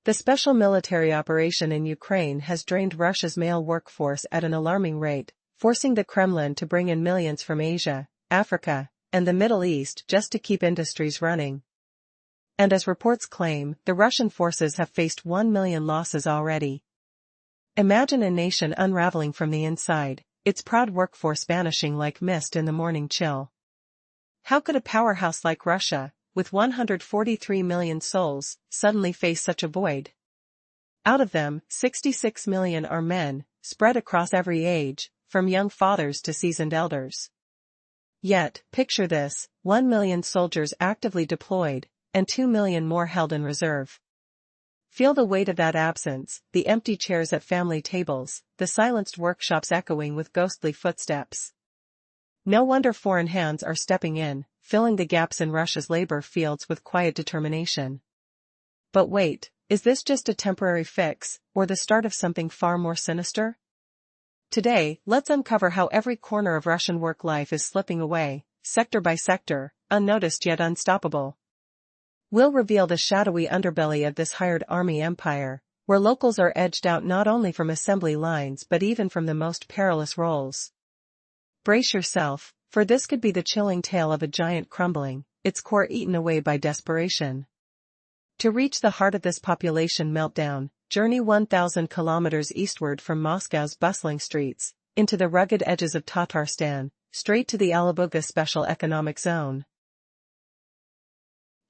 The special military operation in Ukraine has drained Russia's male workforce at an alarming rate, forcing the Kremlin to bring in millions from Asia, Africa, and the Middle East just to keep industries running. And as reports claim, the Russian forces have faced 1 million losses already. Imagine a nation unraveling from the inside, its proud workforce vanishing like mist in the morning chill. How could a powerhouse like Russia, with 143 million souls, suddenly face such a void? Out of them, 66 million are men, spread across every age, from young fathers to seasoned elders. Yet, picture this, 1 million soldiers actively deployed, and 2 million more held in reserve. Feel the weight of that absence, the empty chairs at family tables, the silenced workshops echoing with ghostly footsteps. No wonder foreign hands are stepping in, filling the gaps in Russia's labor fields with quiet determination. But wait, is this just a temporary fix, or the start of something far more sinister? Today, let's uncover how every corner of Russian work life is slipping away, sector by sector, unnoticed yet unstoppable. We'll reveal the shadowy underbelly of this hired army empire, where locals are edged out not only from assembly lines but even from the most perilous roles. Brace yourself, for this could be the chilling tale of a giant crumbling, its core eaten away by desperation. To reach the heart of this population meltdown, journey 1,000 kilometers eastward from Moscow's bustling streets, into the rugged edges of Tatarstan, straight to the Alabuga Special Economic Zone.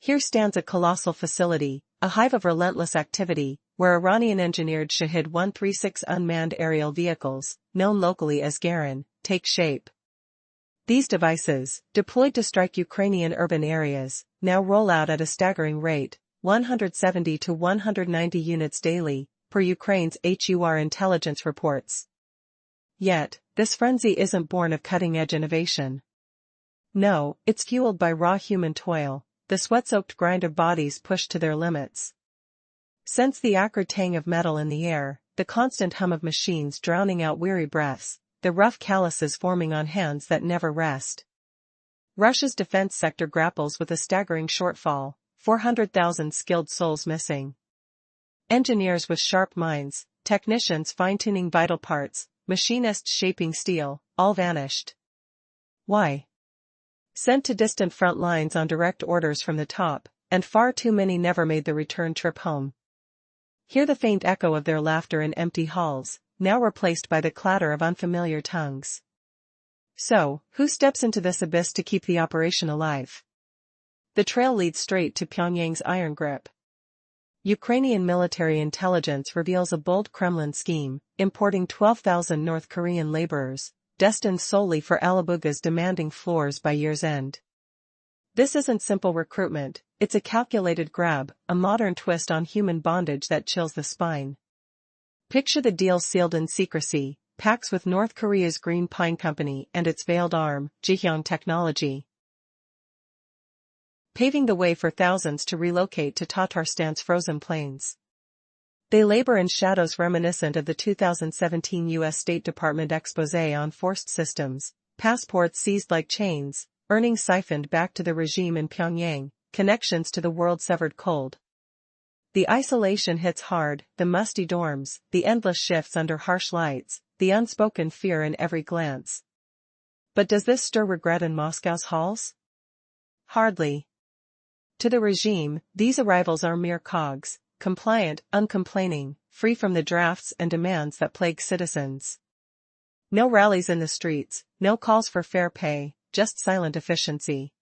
Here stands a colossal facility, a hive of relentless activity, where Iranian-engineered Shahid-136 unmanned aerial vehicles, known locally as Garin, take shape. These devices, deployed to strike Ukrainian urban areas, now roll out at a staggering rate, 170 to 190 units daily, per Ukraine's HUR intelligence reports. Yet, this frenzy isn't born of cutting-edge innovation. No, it's fueled by raw human toil, the sweat-soaked grind of bodies pushed to their limits. Sense the acrid tang of metal in the air, the constant hum of machines drowning out weary breaths, the rough calluses forming on hands that never rest. Russia's defense sector grapples with a staggering shortfall, 400,000 skilled souls missing. Engineers with sharp minds, technicians fine-tuning vital parts, machinists shaping steel, all vanished. Why? Sent to distant front lines on direct orders from the top, and far too many never made the return trip home. Hear the faint echo of their laughter in empty halls, now replaced by the clatter of unfamiliar tongues. So, who steps into this abyss to keep the operation alive? The trail leads straight to Pyongyang's iron grip. Ukrainian military intelligence reveals a bold Kremlin scheme, importing 12,000 North Korean laborers, destined solely for Alabuga's demanding floors by year's end. This isn't simple recruitment, it's a calculated grab, a modern twist on human bondage that chills the spine. Picture the deal sealed in secrecy, pacts with North Korea's Green Pine Company and its veiled arm, Jihyung Technology, paving the way for thousands to relocate to Tatarstan's frozen plains. They labor in shadows reminiscent of the 2017 U.S. State Department exposé on forced systems, passports seized like chains, earnings siphoned back to the regime in Pyongyang, connections to the world severed cold. The isolation hits hard, the musty dorms, the endless shifts under harsh lights, the unspoken fear in every glance. But does this stir regret in Moscow's halls? Hardly. To the regime, these arrivals are mere cogs, compliant, uncomplaining, free from the drafts and demands that plague citizens. No rallies in the streets, no calls for fair pay, just silent efficiency.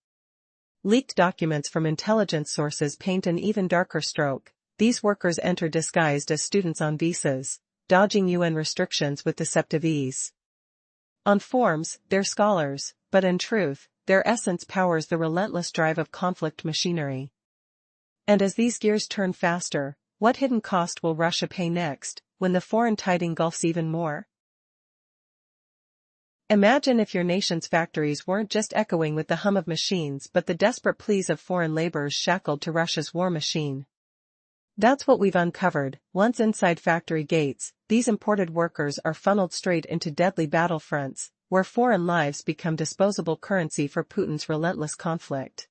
Leaked documents from intelligence sources paint an even darker stroke. These workers enter disguised as students on visas, dodging UN restrictions with deceptive ease. On forms, they're scholars, but in truth, their essence powers the relentless drive of conflict machinery. And as these gears turn faster, what hidden cost will Russia pay next, when the foreign tide engulfs even more? Imagine if your nation's factories weren't just echoing with the hum of machines but the desperate pleas of foreign laborers shackled to Russia's war machine. That's what we've uncovered. Once inside factory gates, these imported workers are funneled straight into deadly battlefronts, where foreign lives become disposable currency for Putin's relentless conflict.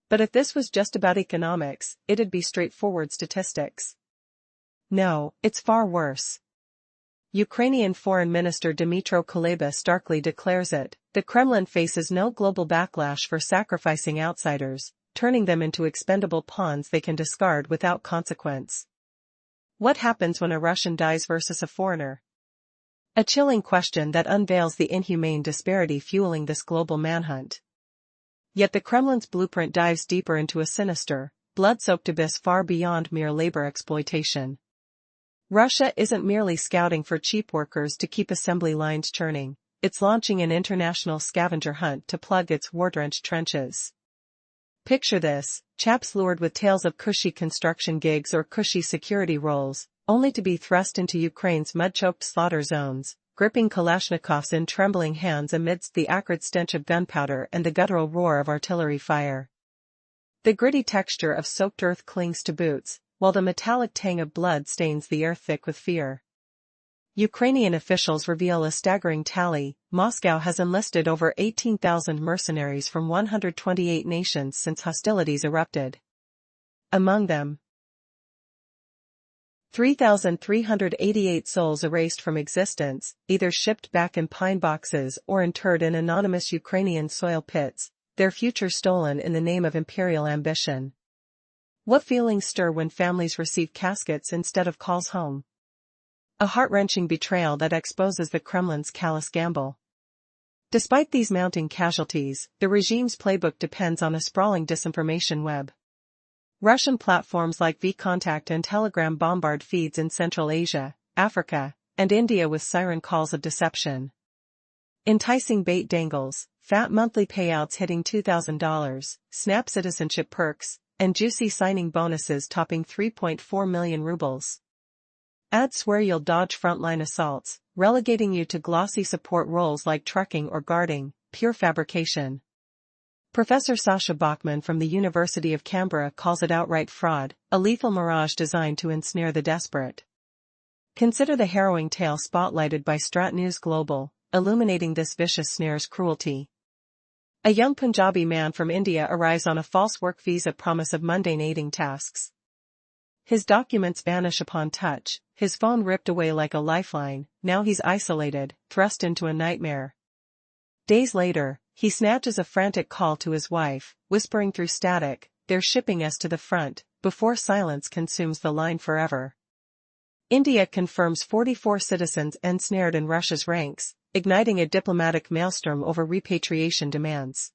But if this was just about economics, it'd be straightforward statistics. No, it's far worse. Ukrainian Foreign Minister Dmytro Kuleba starkly declares it. The Kremlin faces no global backlash for sacrificing outsiders, turning them into expendable pawns they can discard without consequence. What happens when a Russian dies versus a foreigner? A chilling question that unveils the inhumane disparity fueling this global manhunt. Yet the Kremlin's blueprint dives deeper into a sinister, blood-soaked abyss far beyond mere labor exploitation. Russia isn't merely scouting for cheap workers to keep assembly lines churning, it's launching an international scavenger hunt to plug its war-drenched trenches. Picture this, chaps lured with tales of cushy construction gigs or cushy security roles, only to be thrust into Ukraine's mud-choked slaughter zones, gripping Kalashnikovs in trembling hands amidst the acrid stench of gunpowder and the guttural roar of artillery fire. The gritty texture of soaked earth clings to boots, while the metallic tang of blood stains the air thick with fear. Ukrainian officials reveal a staggering tally: Moscow has enlisted over 18,000 mercenaries from 128 nations since hostilities erupted. Among them, 3,388 souls erased from existence, either shipped back in pine boxes or interred in anonymous Ukrainian soil pits, their future stolen in the name of imperial ambition. What feelings stir when families receive caskets instead of calls home? A heart-wrenching betrayal that exposes the Kremlin's callous gamble. Despite these mounting casualties, the regime's playbook depends on a sprawling disinformation web. Russian platforms like VKontakte and Telegram bombard feeds in Central Asia, Africa, and India with siren calls of deception. Enticing bait dangles, fat monthly payouts hitting $2,000, snap citizenship perks, and juicy signing bonuses topping 3.4 million rubles. Ads swear you'll dodge frontline assaults, relegating you to glossy support roles like trucking or guarding, pure fabrication. Professor Sasha Bachman from the University of Canberra calls it outright fraud, a lethal mirage designed to ensnare the desperate. Consider the harrowing tale spotlighted by Strat News Global, illuminating this vicious snare's cruelty. A young Punjabi man from India arrives on a false work visa promise of mundane aiding tasks. His documents vanish upon touch, his phone ripped away like a lifeline. Now he's isolated, thrust into a nightmare. Days later, he snatches a frantic call to his wife, whispering through static, "They're shipping us to the front," before silence consumes the line forever. India confirms 44 citizens ensnared in Russia's ranks, igniting a diplomatic maelstrom over repatriation demands.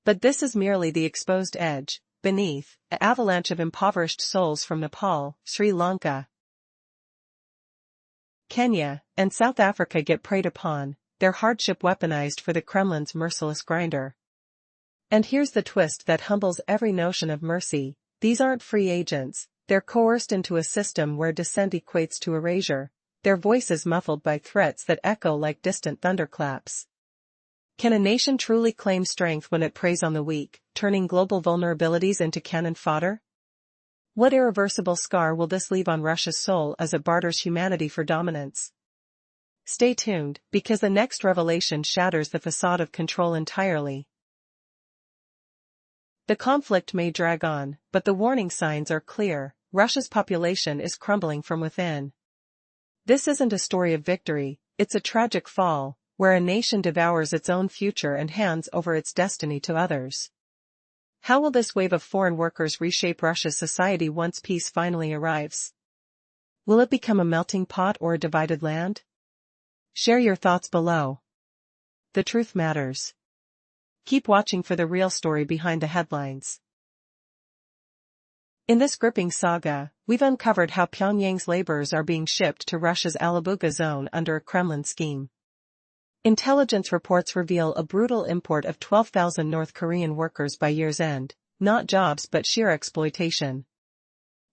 But this is merely the exposed edge. Beneath, an avalanche of impoverished souls from Nepal, Sri Lanka, Kenya, and South Africa get preyed upon, their hardship weaponized for the Kremlin's merciless grinder. And here's the twist that humbles every notion of mercy: these aren't free agents, they're coerced into a system where dissent equates to erasure, their voices muffled by threats that echo like distant thunderclaps. Can a nation truly claim strength when it preys on the weak, turning global vulnerabilities into cannon fodder? What irreversible scar will this leave on Russia's soul as it barters humanity for dominance? Stay tuned, because the next revelation shatters the facade of control entirely. The conflict may drag on, but the warning signs are clear: Russia's population is crumbling from within. This isn't a story of victory, it's a tragic fall, where a nation devours its own future and hands over its destiny to others. How will this wave of foreign workers reshape Russia's society once peace finally arrives? Will it become a melting pot or a divided land? Share your thoughts below. The truth matters. Keep watching for the real story behind the headlines. In this gripping saga, we've uncovered how Pyongyang's laborers are being shipped to Russia's Alabuga zone under a Kremlin scheme. Intelligence reports reveal a brutal import of 12,000 North Korean workers by year's end, not jobs but sheer exploitation.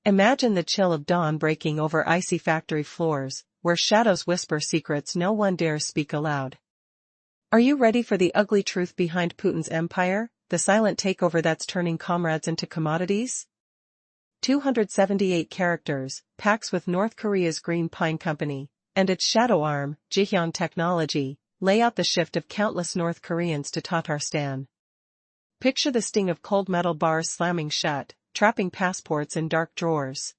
Imagine the chill of dawn breaking over icy factory floors, where shadows whisper secrets no one dares speak aloud. Are you ready for the ugly truth behind Putin's empire, the silent takeover that's turning comrades into commodities? 278 characters, pacts with North Korea's Green Pine Company, and its shadow arm, Jihyung Technology, lay out the shift of countless North Koreans to Tatarstan. Picture the sting of cold metal bars slamming shut, trapping passports in dark drawers.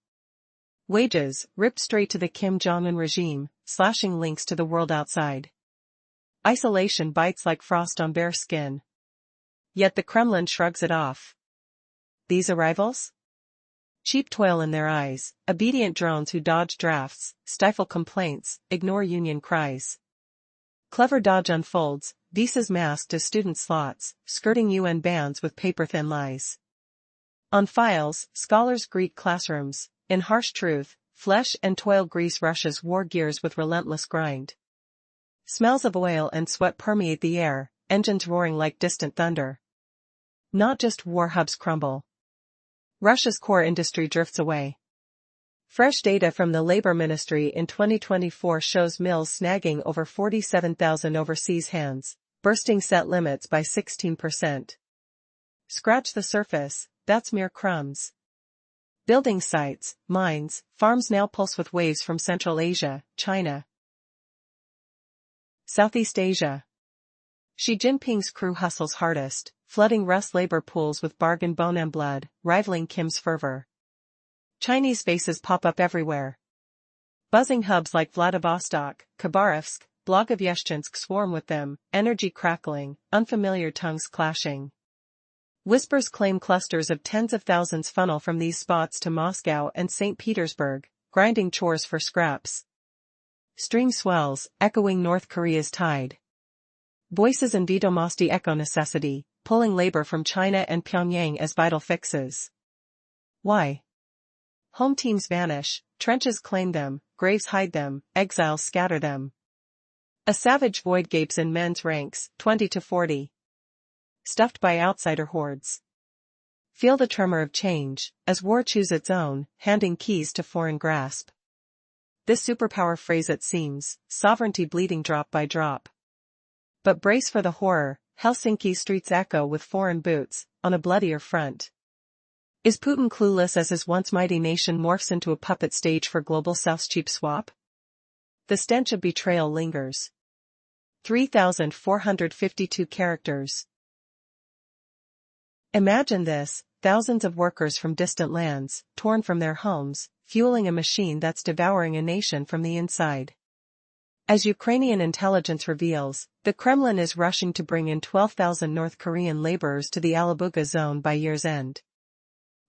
Wages, ripped straight to the Kim Jong-un regime, slashing links to the world outside. Isolation bites like frost on bare skin. Yet the Kremlin shrugs it off. These arrivals? Cheap toil in their eyes, obedient drones who dodge drafts, stifle complaints, ignore union cries. Clever dodge unfolds, visas masked as student slots, skirting UN bans with paper-thin lies. On files, scholars greet classrooms. In harsh truth, flesh and toil grease Russia's war gears with relentless grind. Smells of oil and sweat permeate the air, engines roaring like distant thunder. Not just war hubs crumble. Russia's core industry drifts away. Fresh data from the Labor Ministry in 2024 shows mills snagging over 47,000 overseas hands, bursting set limits by 16%. Scratch the surface, that's mere crumbs. Building sites, mines, farms now pulse with waves from Central Asia, China, Southeast Asia. Xi Jinping's crew hustles hardest, flooding Rus labor pools with bargain bone and blood, rivaling Kim's fervor. Chinese faces pop up everywhere. Buzzing hubs like Vladivostok, Khabarovsk, Blagoveshchensk swarm with them, energy crackling, unfamiliar tongues clashing. Whispers claim clusters of tens of thousands funnel from these spots to Moscow and St. Petersburg, grinding chores for scraps. Stream swells, echoing North Korea's tide. Voices in Vedomosti echo necessity, pulling labor from China and Pyongyang as vital fixes. Why? Home teams vanish, trenches claim them, graves hide them, exiles scatter them. A savage void gapes in men's ranks, 20 to 40. Stuffed by outsider hordes. Feel the tremor of change, as war chews its own, handing keys to foreign grasp. This superpower phrase it seems, sovereignty bleeding drop by drop. But brace for the horror, Helsinki streets echo with foreign boots, on a bloodier front. Is Putin clueless as his once mighty nation morphs into a puppet stage for global South's cheap swap? The stench of betrayal lingers. 3,452 characters. Imagine this, thousands of workers from distant lands, torn from their homes, fueling a machine that's devouring a nation from the inside. As Ukrainian intelligence reveals, the Kremlin is rushing to bring in 12,000 North Korean laborers to the Alabuga zone by year's end.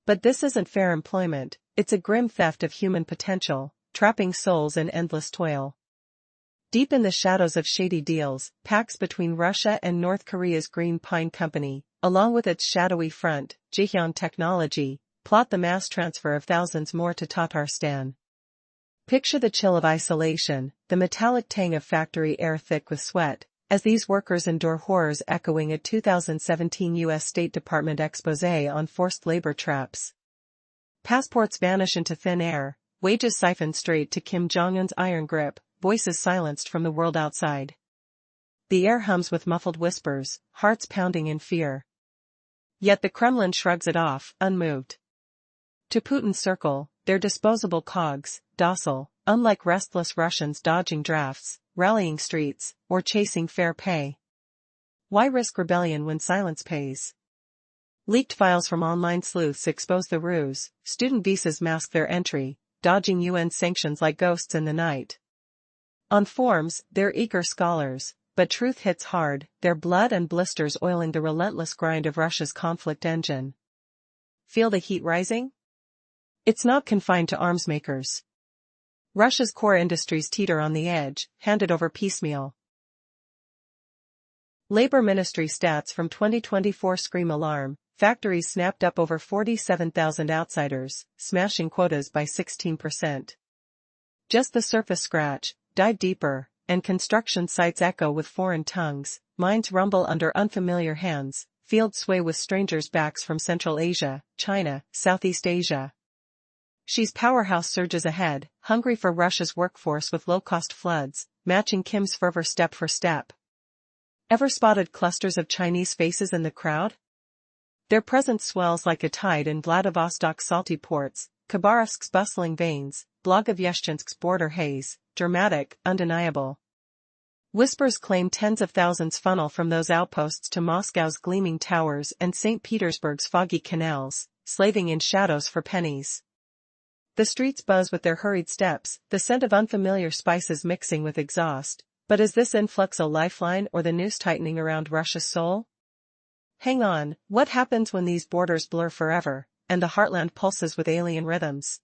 But this isn't fair employment, it's a grim theft of human potential, trapping souls in endless toil. Deep in the shadows of shady deals, pacts between Russia and North Korea's Green Pine Company, along with its shadowy front, Jihyun Technology, plot the mass transfer of thousands more to Tatarstan. Picture the chill of isolation, the metallic tang of factory air thick with sweat, as these workers endure horrors echoing a 2017 U.S. State Department exposé on forced labor traps. Passports vanish into thin air, wages siphoned straight to Kim Jong-un's iron grip, voices silenced from the world outside. The air hums with muffled whispers, hearts pounding in fear. Yet the Kremlin shrugs it off, unmoved. To Putin's circle, they're disposable cogs, docile, unlike restless Russians dodging drafts, rallying streets, or chasing fair pay. Why risk rebellion when silence pays? Leaked files from online sleuths expose the ruse, student visas mask their entry, dodging UN sanctions like ghosts in the night. On forms, they're eager scholars, but truth hits hard, their blood and blisters oiling the relentless grind of Russia's conflict engine. Feel the heat rising? It's not confined to arms makers. Russia's core industries teeter on the edge, handed over piecemeal. Labor Ministry stats from 2024 scream alarm, factories snapped up over 47,000 outsiders, smashing quotas by 16%. Just the surface scratch, dive deeper, and construction sites echo with foreign tongues, mines rumble under unfamiliar hands, fields sway with strangers' backs from Central Asia, China, Southeast Asia. Xi's powerhouse surges ahead, hungry for Russia's workforce with low-cost floods, matching Kim's fervor step for step. Ever spotted clusters of Chinese faces in the crowd? Their presence swells like a tide in Vladivostok's salty ports, Khabarovsk's bustling veins, Blagoveshchensk's border haze, dramatic, undeniable. Whispers claim tens of thousands funnel from those outposts to Moscow's gleaming towers and St. Petersburg's foggy canals, slaving in shadows for pennies. The streets buzz with their hurried steps, the scent of unfamiliar spices mixing with exhaust. But is this influx a lifeline or the noose tightening around Russia's soul? Hang on, what happens when these borders blur forever, and the heartland pulses with alien rhythms?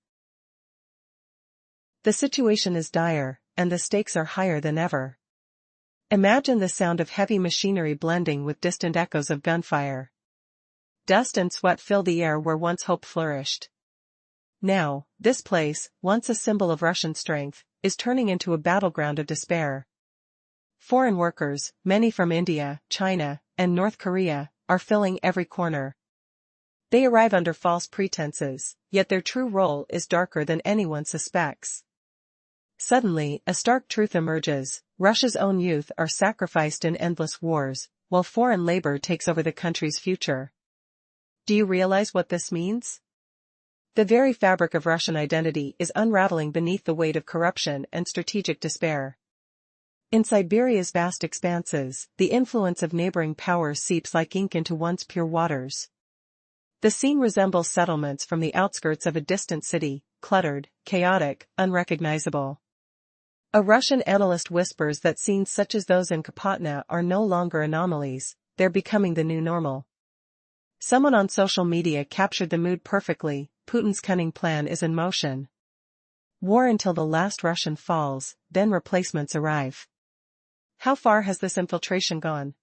The situation is dire, and the stakes are higher than ever. Imagine the sound of heavy machinery blending with distant echoes of gunfire. Dust and sweat fill the air where once hope flourished. Now, this place, once a symbol of Russian strength, is turning into a battleground of despair. Foreign workers, many from India, China, and North Korea, are filling every corner. They arrive under false pretenses, yet their true role is darker than anyone suspects. Suddenly, a stark truth emerges: Russia's own youth are sacrificed in endless wars, while foreign labor takes over the country's future. Do you realize what this means? The very fabric of Russian identity is unraveling beneath the weight of corruption and strategic despair. In Siberia's vast expanses, the influence of neighboring powers seeps like ink into once pure waters. The scene resembles settlements from the outskirts of a distant city, cluttered, chaotic, unrecognizable. A Russian analyst whispers that scenes such as those in Kropotna are no longer anomalies, they're becoming the new normal. Someone on social media captured the mood perfectly: Putin's cunning plan is in motion. War until the last Russian falls, then replacements arrive. How far has this infiltration gone?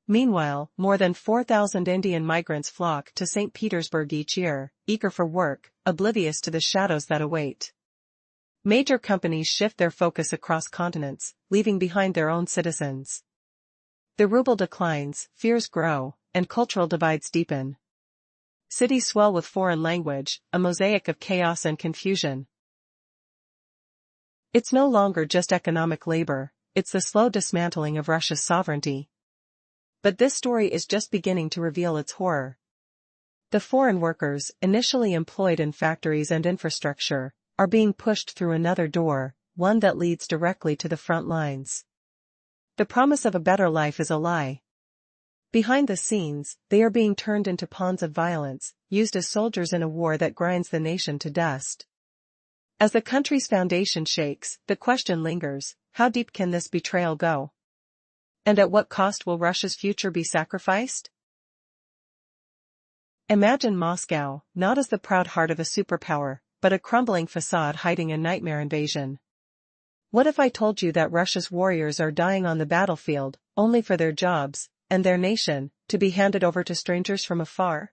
Meanwhile, more than 4,000 Indian migrants flock to St. Petersburg each year, eager for work, oblivious to the shadows that await. Major companies shift their focus across continents, leaving behind their own citizens. The ruble declines, fears grow, and cultural divides deepen. Cities swell with foreign language, a mosaic of chaos and confusion. It's no longer just economic labor, it's the slow dismantling of Russia's sovereignty. But this story is just beginning to reveal its horror. The foreign workers, initially employed in factories and infrastructure, are being pushed through another door, one that leads directly to the front lines. The promise of a better life is a lie. Behind the scenes, they are being turned into pawns of violence, used as soldiers in a war that grinds the nation to dust. As the country's foundation shakes, the question lingers: how deep can this betrayal go? And at what cost will Russia's future be sacrificed? Imagine Moscow, not as the proud heart of a superpower, but a crumbling facade hiding a nightmare invasion. What if I told you that Russia's warriors are dying on the battlefield, only for their jobs, and their nation, to be handed over to strangers from afar?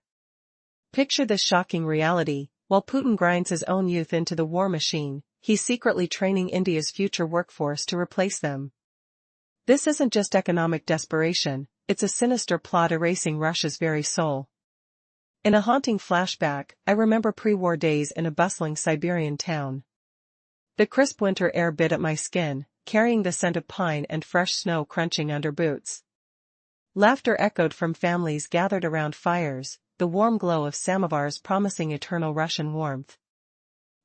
Picture this shocking reality: while Putin grinds his own youth into the war machine, he's secretly training India's future workforce to replace them. This isn't just economic desperation, it's a sinister plot erasing Russia's very soul. In a haunting flashback, I remember pre-war days in a bustling Siberian town. The crisp winter air bit at my skin, carrying the scent of pine and fresh snow crunching under boots. Laughter echoed from families gathered around fires, the warm glow of samovars promising eternal Russian warmth.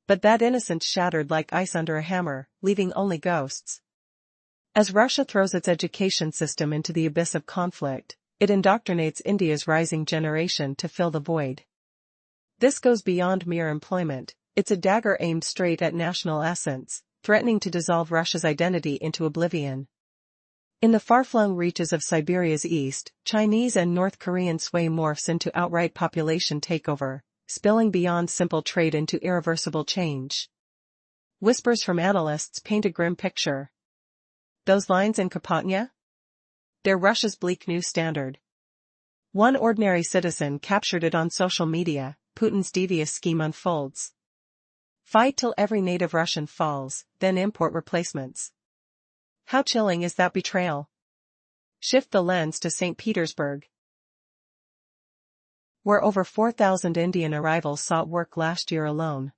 But that innocence shattered like ice under a hammer, leaving only ghosts. As Russia throws its education system into the abyss of conflict, it indoctrinates India's rising generation to fill the void. This goes beyond mere employment, it's a dagger aimed straight at national essence, threatening to dissolve Russia's identity into oblivion. In the far-flung reaches of Siberia's east, Chinese and North Korean sway morphs into outright population takeover, spilling beyond simple trade into irreversible change. Whispers from analysts paint a grim picture. Those lines in Kropotna? They're Russia's bleak new standard. One ordinary citizen captured it on social media: Putin's devious scheme unfolds. Fight till every native Russian falls, then import replacements. How chilling is that betrayal? Shift the lens to St. Petersburg, where over 4,000 Indian arrivals sought work last year alone.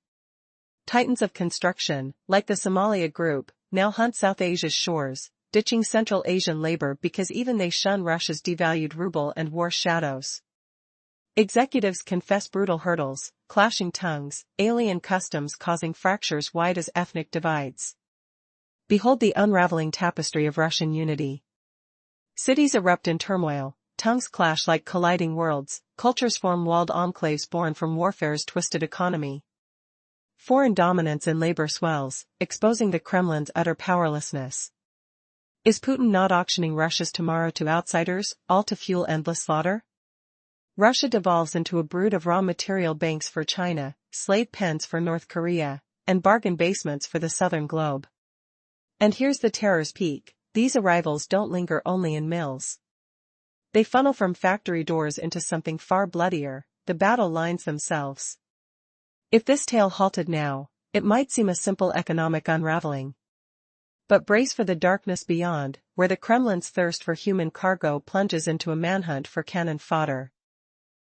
Titans of construction, like the Somalia Group, now hunt South Asia's shores, ditching Central Asian labor because even they shun Russia's devalued ruble and war shadows. Executives confess brutal hurdles, clashing tongues, alien customs causing fractures wide as ethnic divides. Behold the unraveling tapestry of Russian unity. Cities erupt in turmoil, tongues clash like colliding worlds, cultures form walled enclaves born from warfare's twisted economy. Foreign dominance in labor swells, exposing the Kremlin's utter powerlessness. Is Putin not auctioning Russia's tomorrow to outsiders, all to fuel endless slaughter? Russia devolves into a brood of raw material banks for China, slave pens for North Korea, and bargain basements for the southern globe. And here's the terror's peak: these arrivals don't linger only in mills. They funnel from factory doors into something far bloodier, the battle lines themselves. If this tale halted now, it might seem a simple economic unraveling. But brace for the darkness beyond, where the Kremlin's thirst for human cargo plunges into a manhunt for cannon fodder.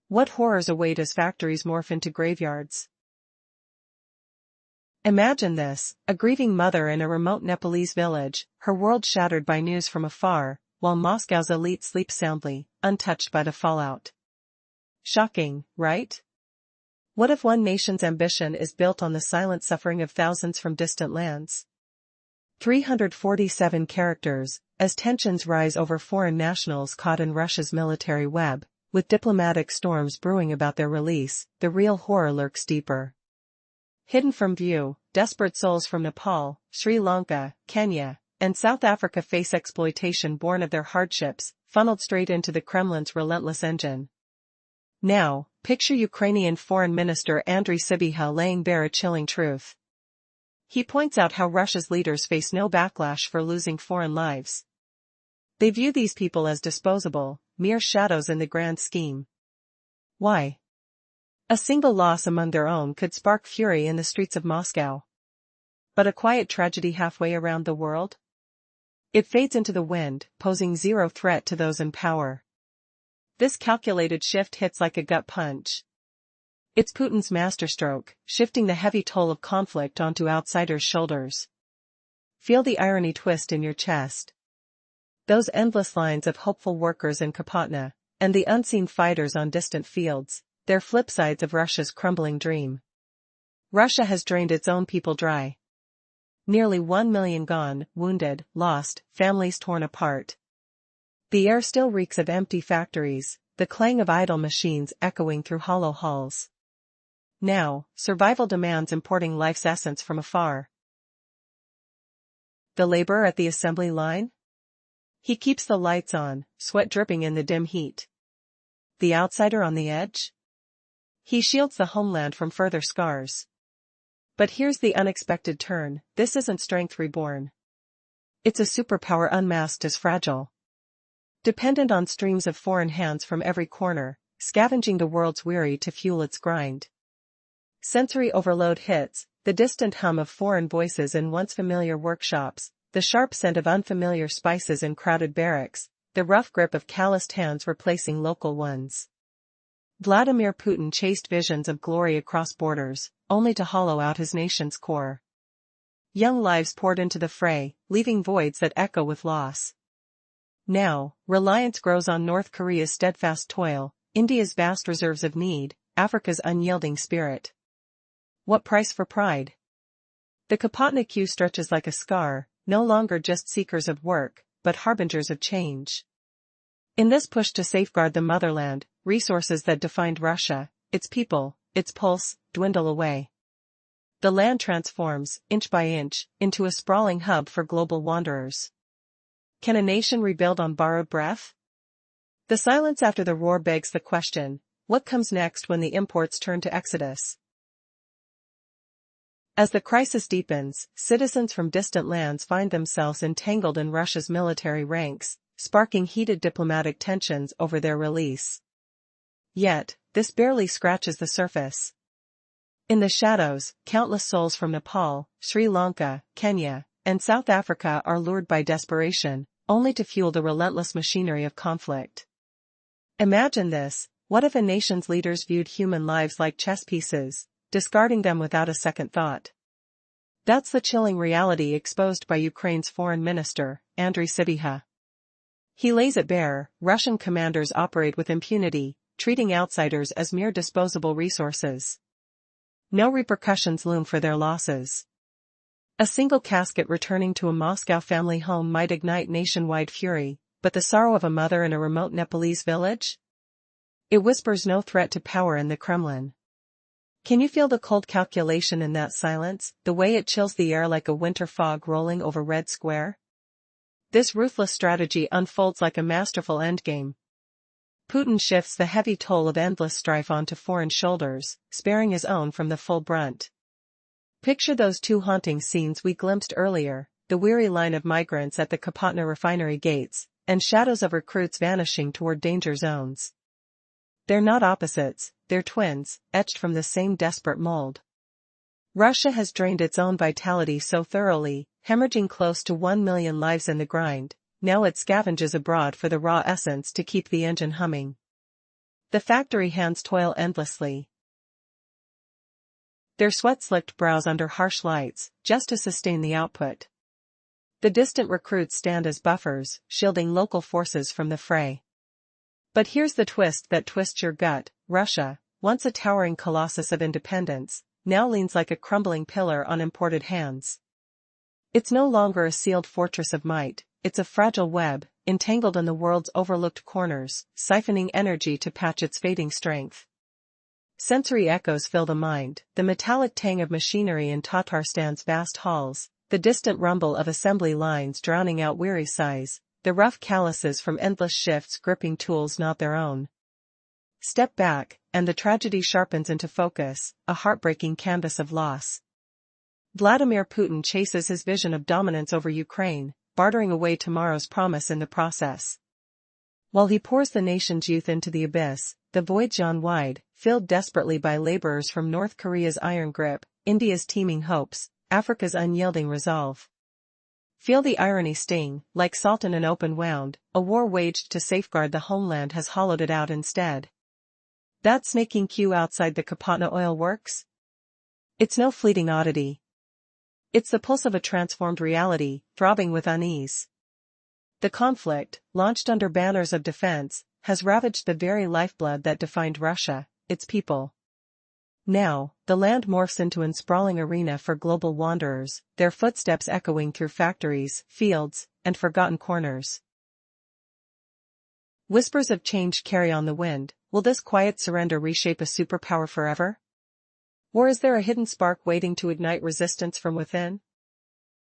What horrors await as factories morph into graveyards? Imagine this: a grieving mother in a remote Nepalese village, her world shattered by news from afar, while Moscow's elite sleeps soundly, untouched by the fallout. Shocking, right? What if one nation's ambition is built on the silent suffering of thousands from distant lands? 347 characters, as tensions rise over foreign nationals caught in Russia's military web, with diplomatic storms brewing about their release, the real horror lurks deeper. Hidden from view, desperate souls from Nepal, Sri Lanka, Kenya, and South Africa face exploitation born of their hardships, funneled straight into the Kremlin's relentless engine. Now, picture Ukrainian Foreign Minister Andriy Sybiha laying bare a chilling truth. He points out how Russia's leaders face no backlash for losing foreign lives. They view these people as disposable, mere shadows in the grand scheme. Why? A single loss among their own could spark fury in the streets of Moscow. But a quiet tragedy halfway around the world? It fades into the wind, posing zero threat to those in power. This calculated shift hits like a gut punch. It's Putin's masterstroke, shifting the heavy toll of conflict onto outsiders' shoulders. Feel the irony twist in your chest. Those endless lines of hopeful workers in Kropotna, and the unseen fighters on distant fields, they're flip sides of Russia's crumbling dream. Russia has drained its own people dry. Nearly 1 million gone, wounded, lost, families torn apart. The air still reeks of empty factories, the clang of idle machines echoing through hollow halls. Now, survival demands importing life's essence from afar. The laborer at the assembly line? He keeps the lights on, sweat dripping in the dim heat. The outsider on the edge? He shields the homeland from further scars. But here's the unexpected turn: this isn't strength reborn. It's a superpower unmasked as fragile. Dependent on streams of foreign hands from every corner, scavenging the world's weary to fuel its grind. Sensory overload hits, the distant hum of foreign voices in once familiar workshops, the sharp scent of unfamiliar spices in crowded barracks, the rough grip of calloused hands replacing local ones. Vladimir Putin chased visions of glory across borders, only to hollow out his nation's core. Young lives poured into the fray, leaving voids that echo with loss. Now, reliance grows on North Korea's steadfast toil, India's vast reserves of need, Africa's unyielding spirit. What price for pride? The Kropotna queue stretches like a scar, no longer just seekers of work, but harbingers of change. In this push to safeguard the motherland, resources that defined Russia, its people, its pulse, dwindle away. The land transforms, inch by inch, into a sprawling hub for global wanderers. Can a nation rebuild on borrowed breath? The silence after the roar begs the question: what comes next when the imports turn to exodus? As the crisis deepens, citizens from distant lands find themselves entangled in Russia's military ranks, sparking heated diplomatic tensions over their release. Yet, this barely scratches the surface. In the shadows, countless souls from Nepal, Sri Lanka, Kenya, and South Africa are lured by desperation, only to fuel the relentless machinery of conflict. Imagine this: what if a nation's leaders viewed human lives like chess pieces, discarding them without a second thought? That's the chilling reality exposed by Ukraine's foreign minister, Andriy Sybiha. He lays it bare: Russian commanders operate with impunity, treating outsiders as mere disposable resources. No repercussions loom for their losses. A single casket returning to a Moscow family home might ignite nationwide fury, but the sorrow of a mother in a remote Nepalese village? It whispers no threat to power in the Kremlin. Can you feel the cold calculation in that silence, the way it chills the air like a winter fog rolling over Red Square? This ruthless strategy unfolds like a masterful endgame. Putin shifts the heavy toll of endless strife onto foreign shoulders, sparing his own from the full brunt. Picture those two haunting scenes we glimpsed earlier, the weary line of migrants at the Kropotna refinery gates, and shadows of recruits vanishing toward danger zones. They're not opposites, they're twins, etched from the same desperate mold. Russia has drained its own vitality so thoroughly, hemorrhaging close to 1 million lives in the grind. Now it scavenges abroad for the raw essence to keep the engine humming. The factory hands toil endlessly, their sweat-slicked brows under harsh lights, just to sustain the output. The distant recruits stand as buffers, shielding local forces from the fray. But here's the twist that twists your gut: Russia, once a towering colossus of independence, now leans like a crumbling pillar on imported hands. It's no longer a sealed fortress of might, it's a fragile web, entangled in the world's overlooked corners, siphoning energy to patch its fading strength. Sensory echoes fill the mind, the metallic tang of machinery in Tatarstan's vast halls, the distant rumble of assembly lines drowning out weary sighs, the rough calluses from endless shifts gripping tools not their own. Step back, and the tragedy sharpens into focus, a heartbreaking canvas of loss. Vladimir Putin chases his vision of dominance over Ukraine, bartering away tomorrow's promise in the process. While he pours the nation's youth into the abyss, the void's yawn wide, filled desperately by laborers from North Korea's iron grip, India's teeming hopes, Africa's unyielding resolve. Feel the irony sting, like salt in an open wound, a war waged to safeguard the homeland has hollowed it out instead. That snaking queue outside the Kropotna oil works? It's no fleeting oddity. It's the pulse of a transformed reality, throbbing with unease. The conflict, launched under banners of defense, has ravaged the very lifeblood that defined Russia, its people. Now, the land morphs into an sprawling arena for global wanderers, their footsteps echoing through factories, fields, and forgotten corners. Whispers of change carry on the wind. Will this quiet surrender reshape a superpower forever? Or is there a hidden spark waiting to ignite resistance from within?